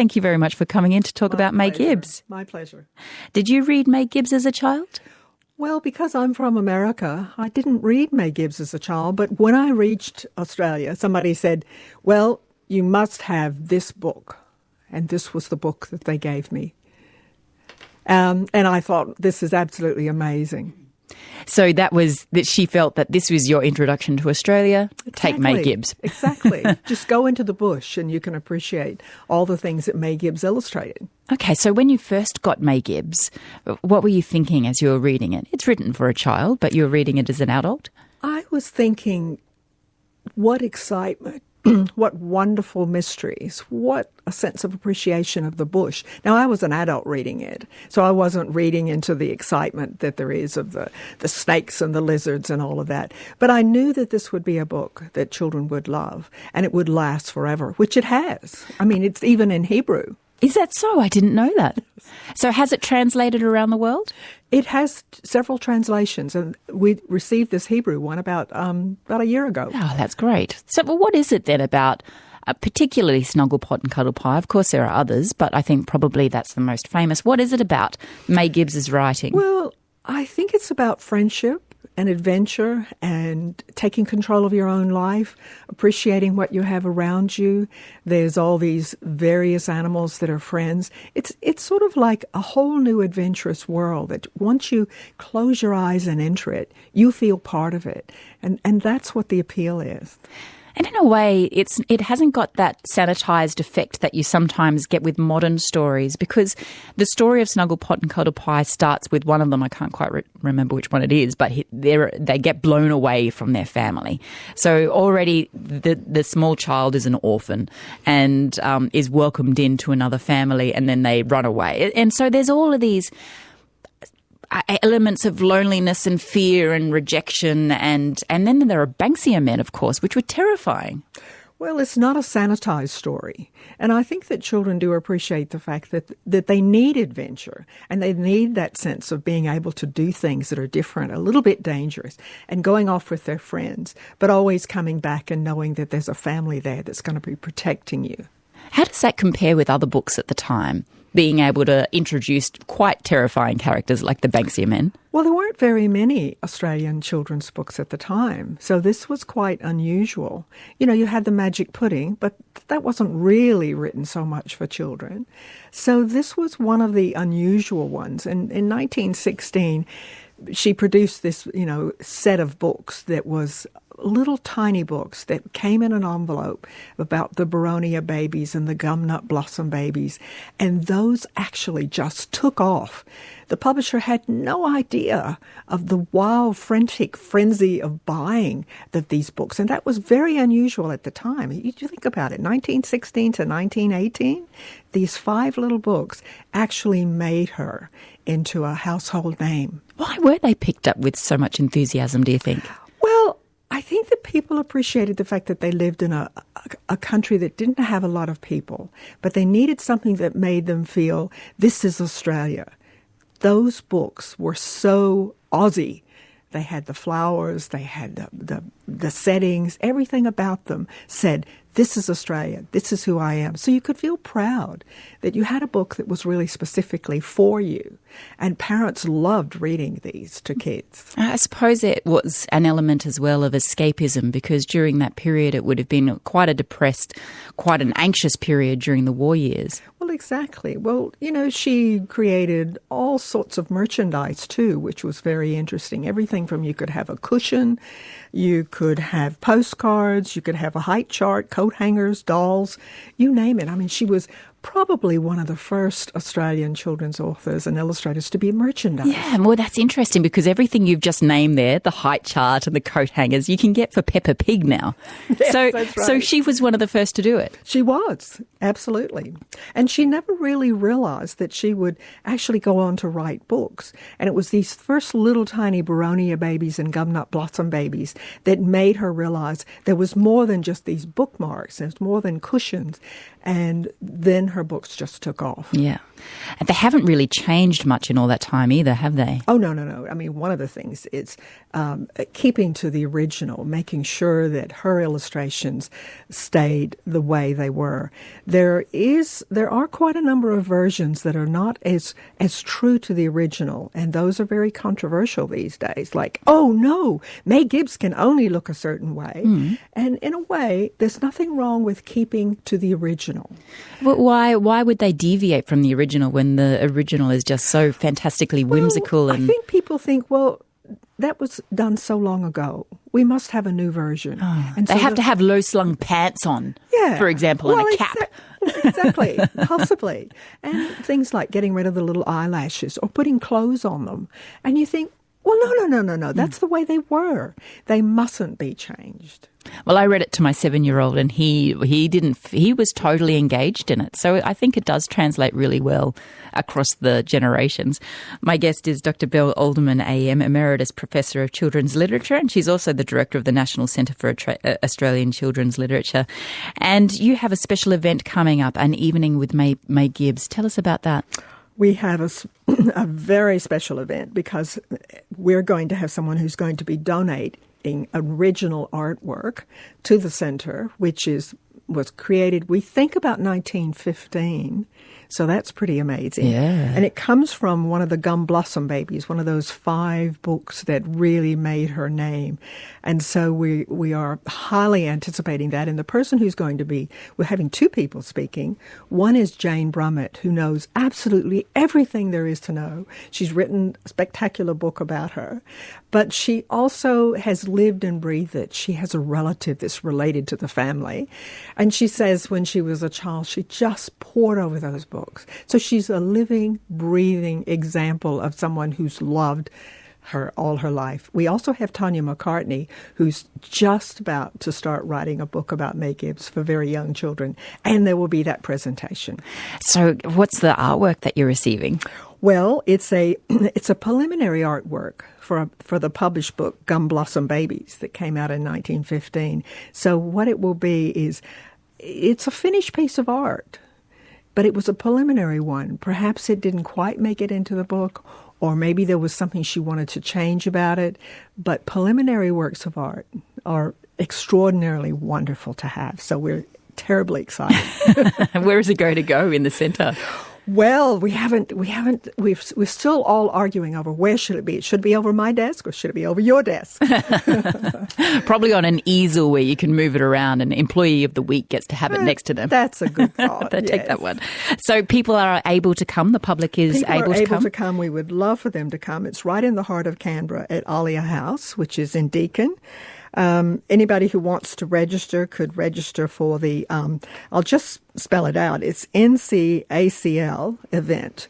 thank you very much for coming in to talk about May Gibbs. My pleasure. Did you read May Gibbs as a child? Well, because I'm from America, I didn't read May Gibbs as a child, but when I reached Australia, somebody said, well, you must have this book. And this was the book that they gave me. And I thought, this is absolutely amazing. So that she felt that this was your introduction to Australia. Exactly. Take May Gibbs. Exactly. Just go into the bush and you can appreciate all the things that May Gibbs illustrated. Okay, so when you first got May Gibbs, what were you thinking as you were reading it? It's written for a child, but you were reading it as an adult? I was thinking, what excitement. What wonderful mysteries. What a sense of appreciation of the bush. Now, I was an adult reading it, so I wasn't reading into the excitement that there is of the snakes and the lizards and all of that. But I knew that this would be a book that children would love, and it would last forever, which it has. I mean, it's even in Hebrew. Is that so? I didn't know that. So has it translated around the world? It has several translations, and we received this Hebrew one about a year ago. Oh, that's great. So what is it then about, particularly Snugglepot and Cuddlepie? Of course there are others, but I think probably that's the most famous. What is it about May Gibbs's writing? Well, I think it's about friendship and adventure and taking control of your own life, appreciating what you have around you. There's all these various animals that are friends. It's sort of like a whole new adventurous world that once you close your eyes and enter it, you feel part of it. And that's what the appeal is. And in a way, it hasn't got that sanitized effect that you sometimes get with modern stories, because the story of Snugglepot and Cuddlepie starts with one of them. I can't quite remember which one it is, but they get blown away from their family. So already the small child is an orphan and is welcomed into another family, and then they run away. And so there's all of these elements of loneliness and fear and rejection, and then there are Banksia men, of course, which were terrifying. Well, it's not a sanitized story. And I think that children do appreciate the fact that they need adventure and they need that sense of being able to do things that are different, a little bit dangerous, and going off with their friends, but always coming back and knowing that there's a family there that's going to be protecting you. How does that compare with other books at the time, being able to introduce quite terrifying characters like the Banksia men? Well, there weren't very many Australian children's books at the time, so this was quite unusual. You know, you had the Magic Pudding, but that wasn't really written so much for children. So this was one of the unusual ones. And in 1916, she produced this, set of books that was little tiny books that came in an envelope about the Boronia babies and the gumnut blossom babies. And those actually just took off. The publisher had no idea of the wild, frantic frenzy of buying these books. And that was very unusual at the time. You think about it, 1916 to 1918, these 5 little books actually made her into a household name. Why were they picked up with so much enthusiasm, do you think? Well, I think that people appreciated the fact that they lived in a country that didn't have a lot of people, but they needed something that made them feel, this is Australia. Those books were so Aussie. They had the flowers, they had the settings, everything about them said, this is Australia, this is who I am. So you could feel proud that you had a book that was really specifically for you. And parents loved reading these to kids. I suppose it was an element as well of escapism, because during that period it would have been quite a depressed, quite an anxious period during the war years. Well, exactly. Well, she created all sorts of merchandise too, which was very interesting. Everything from you could have a cushion, you could have postcards, you could have a height chart, coat hangers, dolls, you name it. I mean, she was probably one of the first Australian children's authors and illustrators to be merchandise. Yeah, well, that's interesting because everything you've just named there, the height chart and the coat hangers, you can get for Peppa Pig now. Yes, that's right. So she was one of the first to do it. She was, absolutely. And she never really realized that she would actually go on to write books. And it was these first little tiny Boronia babies and gumnut blossom babies that made her realize there was more than just these bookmarks. There's more than cushions. And then her books just took off. Yeah. And they haven't really changed much in all that time either, have they? Oh, no. I mean, one of the things is keeping to the original, making sure that her illustrations stayed the way they were. There are quite a number of versions that are not as true to the original, and those are very controversial these days. Like, oh, no, May Gibbs can only look a certain way. And in a way, there's nothing wrong with keeping to the original. But why would they deviate from the original when the original is just so fantastically whimsical? I think people think, well, that was done so long ago. We must have a new version. And they have to have low-slung pants on, for example, and a cap. Exactly, possibly. And things like getting rid of the little eyelashes or putting clothes on them. And you think, well, no. That's the way they were. They mustn't be changed. Well, I read it to my 7-year-old and he was totally engaged in it. So I think it does translate really well across the generations. My guest is Dr. Belle Alderman AM, Emeritus Professor of Children's Literature, and she's also the Director of the National Centre for Australian Children's Literature. And you have a special event coming up, An Evening with May Gibbs. Tell us about that. We have a very special event because we're going to have someone who's going to be donating original artwork to the centre, which was created, we think, about 1915. So that's pretty amazing. Yeah. And it comes from one of the Gum Blossom Babies, one of those 5 books that really made her name. And so we are highly anticipating that. And the person who's going to be, we're having 2 people speaking. One is Jane Brummett, who knows absolutely everything there is to know. She's written a spectacular book about her. But she also has lived and breathed it. She has a relative that's related to the family. And she says when she was a child, she just pored over those books. So she's a living, breathing example of someone who's loved her all her life. We also have Tanya McCartney, who's just about to start writing a book about May Gibbs for very young children. And there will be that presentation. So what's the artwork that you're receiving? Well, it's a preliminary artwork for the published book Gum Blossom Babies that came out in 1915. So what it will be is it's a finished piece of art, but it was a preliminary one. Perhaps it didn't quite make it into the book, or maybe there was something she wanted to change about it. But preliminary works of art are extraordinarily wonderful to have. So we're terribly excited. Where is it going to go in the centre? Well, we're still all arguing over where should it be. It should be over my desk or should it be over your desk? Probably on an easel where you can move it around and Employee of the Week gets to have it next to them. That's a good thought. They take that one. So people are able to come? The public is able to come? We would love for them to come. It's right in the heart of Canberra at Alia House, which is in Deakin. Anybody who wants to register could register for the, I'll just spell it out. It's NCACL event,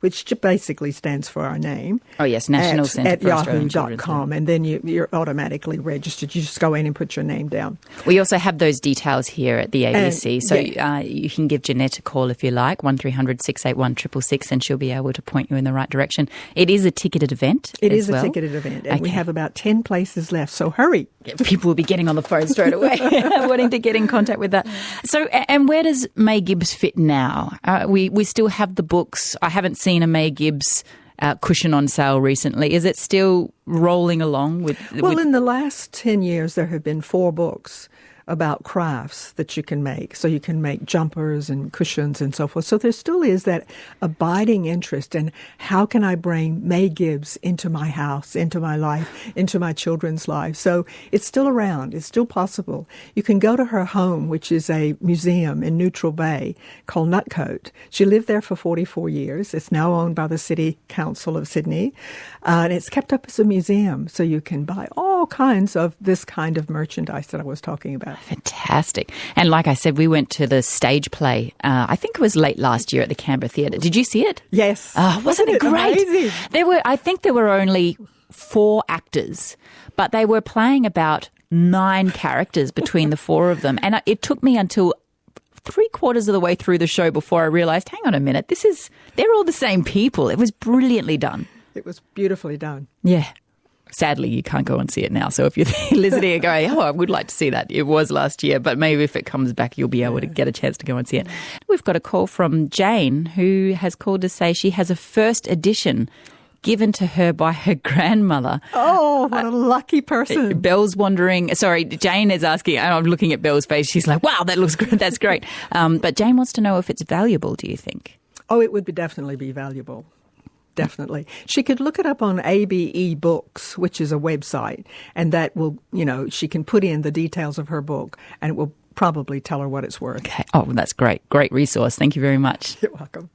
which basically stands for our name. Oh, yes, National Centre for Australian yahoo.com, and then you're automatically registered. You just go in and put your name down. We also have those details here at the ABC, so you can give Jeanette a call if you like, 1300 681 666, and she'll be able to point you in the right direction. It is a ticketed event. It is a ticketed event, and we have about 10 places left, so hurry. People will be getting on the phone straight away, wanting to get in contact with that. So, and where does May Gibbs fit now? We still have the books. I haven't seen a May Gibbs cushion on sale recently. Is it still rolling along with? Well, in the last 10 years, there have been 4 books about crafts that you can make. So you can make jumpers and cushions and so forth. So there still is that abiding interest in how can I bring May Gibbs into my house, into my life, into my children's lives. So it's still around. It's still possible. You can go to her home, which is a museum in Neutral Bay called Nutcote. She lived there for 44 years. It's now owned by the City Council of Sydney. And it's kept up as a museum. So you can buy all kinds of this kind of merchandise that I was talking about. Fantastic. And like I said, we went to the stage play, I think it was late last year at the Canberra Theatre. Did you see it? Yes. Wasn't it great? Amazing? I think there were only 4 actors, but they were playing about 9 characters between the 4 of them. And it took me until 3/4 of the way through the show before I realised, hang on a minute, they're all the same people. It was brilliantly done. It was beautifully done. Yeah. Sadly, you can't go and see it now. So if you're listening and going, I would like to see that. It was last year, but maybe if it comes back, you'll be able to get a chance to go and see it. We've got a call from Jane, who has called to say she has a first edition given to her by her grandmother. Oh, what a lucky person. Belle's wondering, sorry, Jane is asking, I'm looking at Belle's face. She's like, wow, that looks good. That's great. But Jane wants to know if it's valuable, do you think? Oh, it would definitely be valuable. Definitely. She could look it up on ABE Books, which is a website, and that will, she can put in the details of her book, and it will probably tell her what it's worth. Okay. Oh, that's great. Great resource. Thank you very much. You're welcome.